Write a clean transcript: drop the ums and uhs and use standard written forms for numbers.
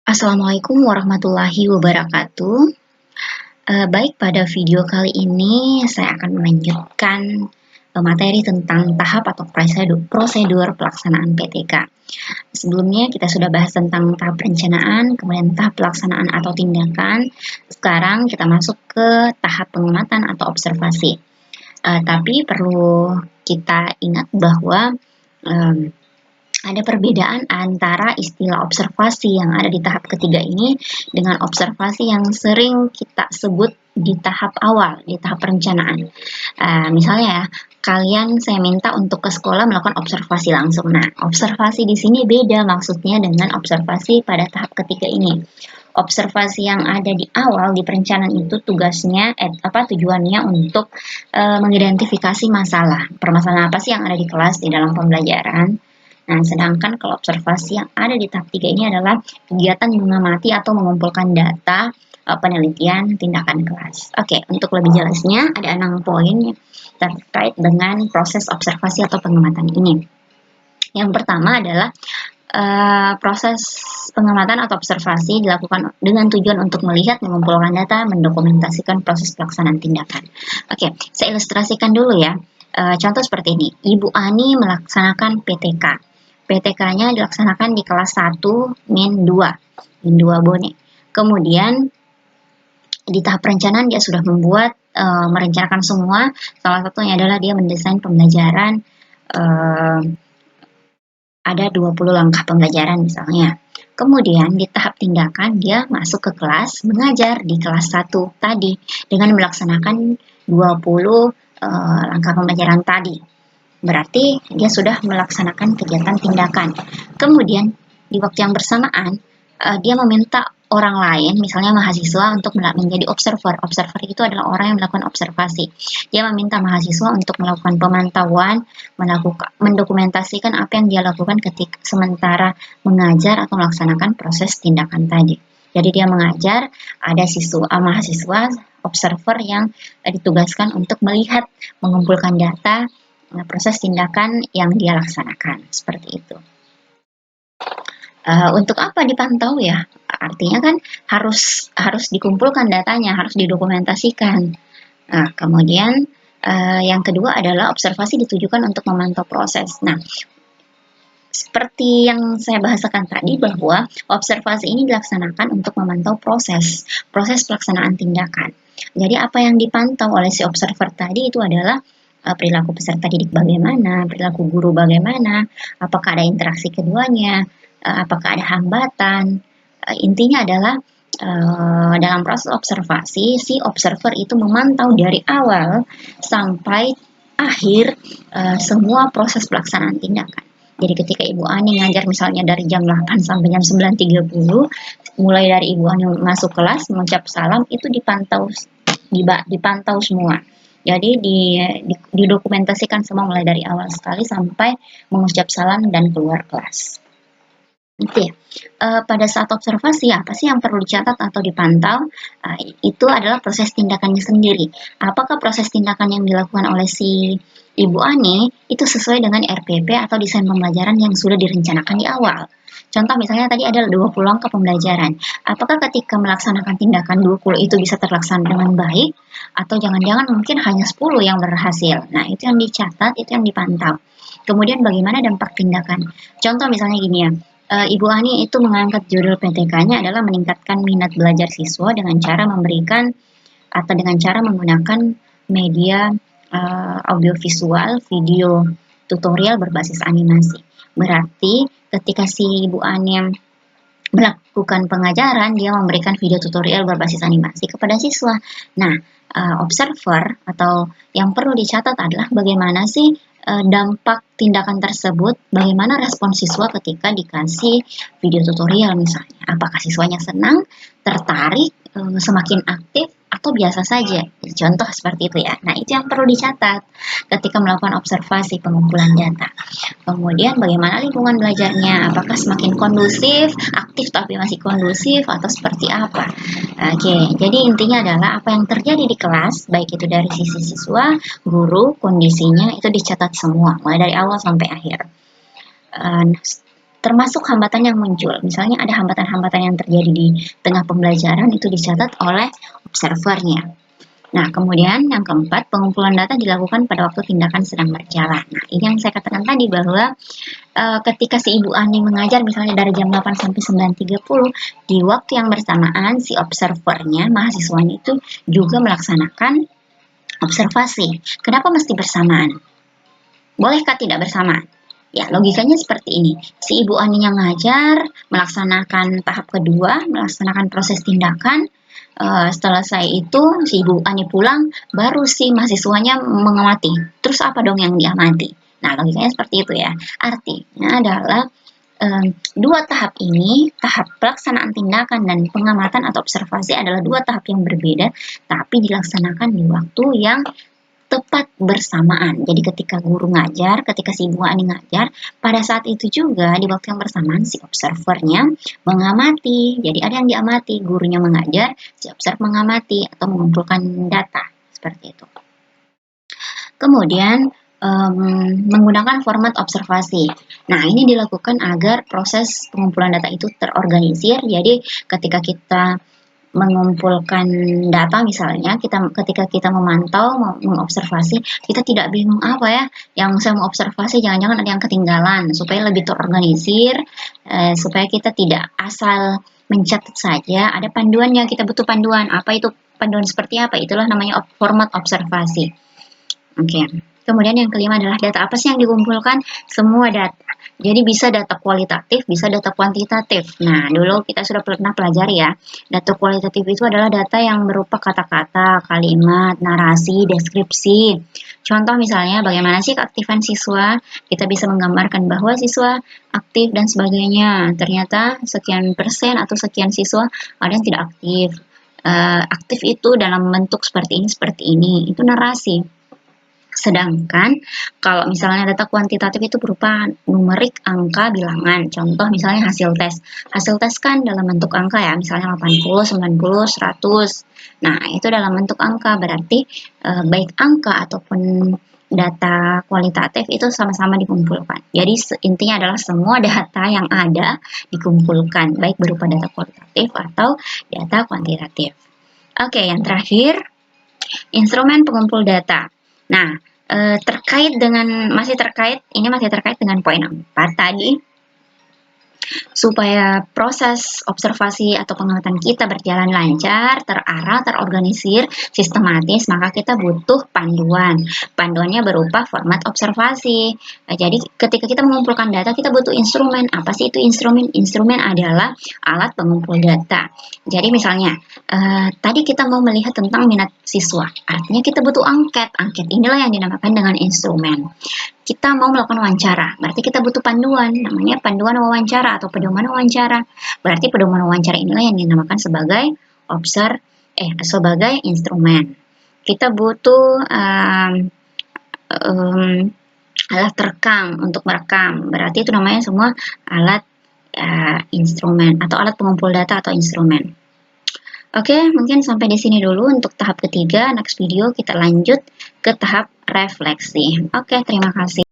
Assalamualaikum warahmatullahi wabarakatuh. Baik, pada video kali ini saya akan melanjutkan materi tentang tahap atau prosedur pelaksanaan PTK. Sebelumnya kita sudah bahas tentang tahap perencanaan, kemudian tahap pelaksanaan atau tindakan. Sekarang kita masuk ke tahap pengamatan atau observasi. Tapi perlu kita ingat bahwa ada perbedaan antara istilah observasi yang ada di tahap ketiga ini dengan observasi yang sering kita sebut di tahap awal, di tahap perencanaan. Misalnya ya, kalian saya minta untuk ke sekolah melakukan observasi langsung. Nah, observasi di sini beda maksudnya dengan observasi pada tahap ketiga ini. Observasi yang ada di awal di perencanaan itu tujuannya untuk mengidentifikasi permasalahan apa sih yang ada di kelas di dalam pembelajaran. Nah, sedangkan kalau observasi yang ada di tahap 3 ini adalah kegiatan yang mengamati atau mengumpulkan data, penelitian, tindakan kelas. Oke, untuk lebih jelasnya ada 6 poin terkait dengan proses observasi atau pengamatan ini. Yang pertama adalah proses pengamatan atau observasi dilakukan dengan tujuan untuk melihat, mengumpulkan data, mendokumentasikan proses pelaksanaan tindakan. Oke, saya ilustrasikan dulu ya. Contoh seperti ini, Ibu Ani melaksanakan PTK. PTK-nya dilaksanakan di kelas 1 min 2 Bone. Kemudian di tahap perencanaan dia sudah merencanakan semua. Salah satunya adalah dia mendesain pembelajaran, ada 20 langkah pembelajaran misalnya. Kemudian di tahap tindakan dia masuk ke kelas mengajar di kelas 1 tadi dengan melaksanakan 20 langkah pembelajaran tadi. Berarti dia sudah melaksanakan kegiatan tindakan. Kemudian di waktu yang bersamaan dia meminta orang lain, misalnya mahasiswa, untuk menjadi observer. Observer itu adalah orang yang melakukan observasi. Dia meminta mahasiswa untuk melakukan pemantauan, mendokumentasikan apa yang dia lakukan ketika sementara mengajar atau melaksanakan proses tindakan tadi. Jadi dia mengajar, ada mahasiswa observer yang ditugaskan untuk melihat, mengumpulkan data, proses tindakan yang dia laksanakan, seperti itu. Untuk apa dipantau ya? Artinya kan harus dikumpulkan datanya, harus didokumentasikan. Nah, kemudian yang kedua adalah observasi ditujukan untuk memantau proses. Nah, seperti yang saya bahasakan tadi bahwa observasi ini dilaksanakan untuk memantau proses pelaksanaan tindakan. Jadi apa yang dipantau oleh si observer tadi itu adalah perilaku peserta didik bagaimana, perilaku guru bagaimana, apakah ada interaksi keduanya, apakah ada hambatan. Intinya adalah dalam proses observasi, si observer itu memantau dari awal sampai akhir semua proses pelaksanaan tindakan. Jadi ketika Ibu Ani ngajar misalnya dari jam 8 sampai jam 9.30, mulai dari Ibu Ani masuk kelas, mengucap salam, itu dipantau semua. Jadi didokumentasikan semua mulai dari awal sekali sampai mengucap salam dan keluar kelas. Oke, pada saat observasi apa sih yang perlu dicatat atau dipantau? Itu adalah proses tindakannya sendiri. Apakah proses tindakan yang dilakukan oleh si Ibu Ani itu sesuai dengan RPP atau desain pembelajaran yang sudah direncanakan di awal? Contoh misalnya tadi ada 20 langkah pembelajaran. Apakah ketika melaksanakan tindakan 20 itu bisa terlaksana dengan baik? Atau jangan-jangan mungkin hanya 10 yang berhasil? Nah, itu yang dicatat, itu yang dipantau. Kemudian bagaimana dampak tindakan? Contoh misalnya gini ya, Ibu Ani itu mengangkat judul PTK-nya adalah meningkatkan minat belajar siswa dengan cara menggunakan media audiovisual, video tutorial berbasis animasi. Berarti ketika si Ibu Ani melakukan pengajaran, dia memberikan video tutorial berbasis animasi kepada siswa. Nah, observer atau yang perlu dicatat adalah bagaimana sih dampak tindakan tersebut, bagaimana respon siswa ketika dikasih video tutorial misalnya. Apakah siswanya senang, tertarik, semakin aktif, atau biasa saja. Contoh seperti itu ya. Nah, itu yang perlu dicatat ketika melakukan observasi pengumpulan data. Kemudian bagaimana lingkungan belajarnya, apakah semakin kondusif, aktif tapi masih kondusif, atau seperti apa. Oke, jadi intinya adalah apa yang terjadi di kelas, baik itu dari sisi siswa, guru, kondisinya itu dicatat semua, mulai dari awal sampai akhir. termasuk hambatan yang muncul. Misalnya ada hambatan-hambatan yang terjadi di tengah pembelajaran, itu dicatat oleh observernya. Nah, kemudian yang keempat, pengumpulan data dilakukan pada waktu tindakan sedang berjalan. Nah, ini yang saya katakan tadi bahwa ketika si Ibu Ani mengajar misalnya dari jam 8 sampai 9.30, di waktu yang bersamaan si observernya, mahasiswanya itu juga melaksanakan observasi. Kenapa mesti bersamaan? Bolehkah tidak bersamaan? Ya, logikanya seperti ini. Si Ibu Ani yang ngajar, melaksanakan tahap kedua, melaksanakan proses tindakan. Setelah selesai itu, si Ibu Ani pulang, baru si mahasiswanya mengamati. Terus apa dong yang diamati? Nah, logikanya seperti itu ya. Artinya adalah dua tahap ini, tahap pelaksanaan tindakan dan pengamatan atau observasi adalah dua tahap yang berbeda, tapi dilaksanakan di waktu yang tepat bersamaan. Jadi ketika guru ngajar, ketika si Ibu Ani ngajar, pada saat itu juga di waktu yang bersamaan si observernya mengamati. Jadi ada yang diamati, gurunya mengajar, si observer mengamati atau mengumpulkan data seperti itu. Kemudian menggunakan format observasi. Nah, ini dilakukan agar proses pengumpulan data itu terorganisir. Jadi ketika kita mengumpulkan data misalnya, ketika kita memantau, mengobservasi, kita tidak bingung apa ya, yang saya mau observasi jangan-jangan ada yang ketinggalan, supaya lebih terorganisir, supaya kita tidak asal mencatat saja, ada panduannya, kita butuh panduan, apa itu panduan seperti apa, itulah namanya format observasi. Oke. Kemudian yang kelima adalah data apa sih yang dikumpulkan? Semua data. Jadi bisa data kualitatif, bisa data kuantitatif. Nah, dulu kita sudah pernah pelajari ya. Data kualitatif itu adalah data yang berupa kata-kata, kalimat, narasi, deskripsi. Contoh misalnya bagaimana sih keaktifan siswa? Kita bisa menggambarkan bahwa siswa aktif dan sebagainya. Ternyata sekian persen atau sekian siswa ada yang tidak aktif. Aktif itu dalam bentuk seperti ini. Itu narasi. Sedangkan kalau misalnya data kuantitatif itu berupa numerik, angka, bilangan. Contoh misalnya hasil tes. Hasil tes kan dalam bentuk angka ya, misalnya 80, 90, 100. Nah, itu dalam bentuk angka, berarti baik angka ataupun data kualitatif itu sama-sama dikumpulkan. Jadi intinya adalah semua data yang ada dikumpulkan, baik berupa data kualitatif atau data kuantitatif. Oke, yang terakhir, instrumen pengumpul data. Nah, masih terkait dengan poin 4 tadi. Supaya proses observasi atau pengamatan kita berjalan lancar, terarah, terorganisir, sistematis, maka kita butuh panduan. Panduannya berupa format observasi. Jadi ketika kita mengumpulkan data, kita butuh instrumen. Apa sih itu instrumen? Instrumen adalah alat pengumpul data. Jadi misalnya, tadi kita mau melihat tentang minat siswa. Artinya kita butuh angket. Angket inilah yang dinamakan dengan instrumen. Kita mau melakukan wawancara, berarti kita butuh panduan, namanya panduan wawancara atau pedoman wawancara. Berarti pedoman wawancara inilah yang dinamakan sebagai sebagai instrumen. Kita butuh alat rekam untuk merekam, berarti itu namanya semua alat instrumen atau alat pengumpul data atau instrumen. Oke, mungkin sampai di sini dulu untuk tahap ketiga. Next video kita lanjut ke tahap refleksi. Oke, terima kasih.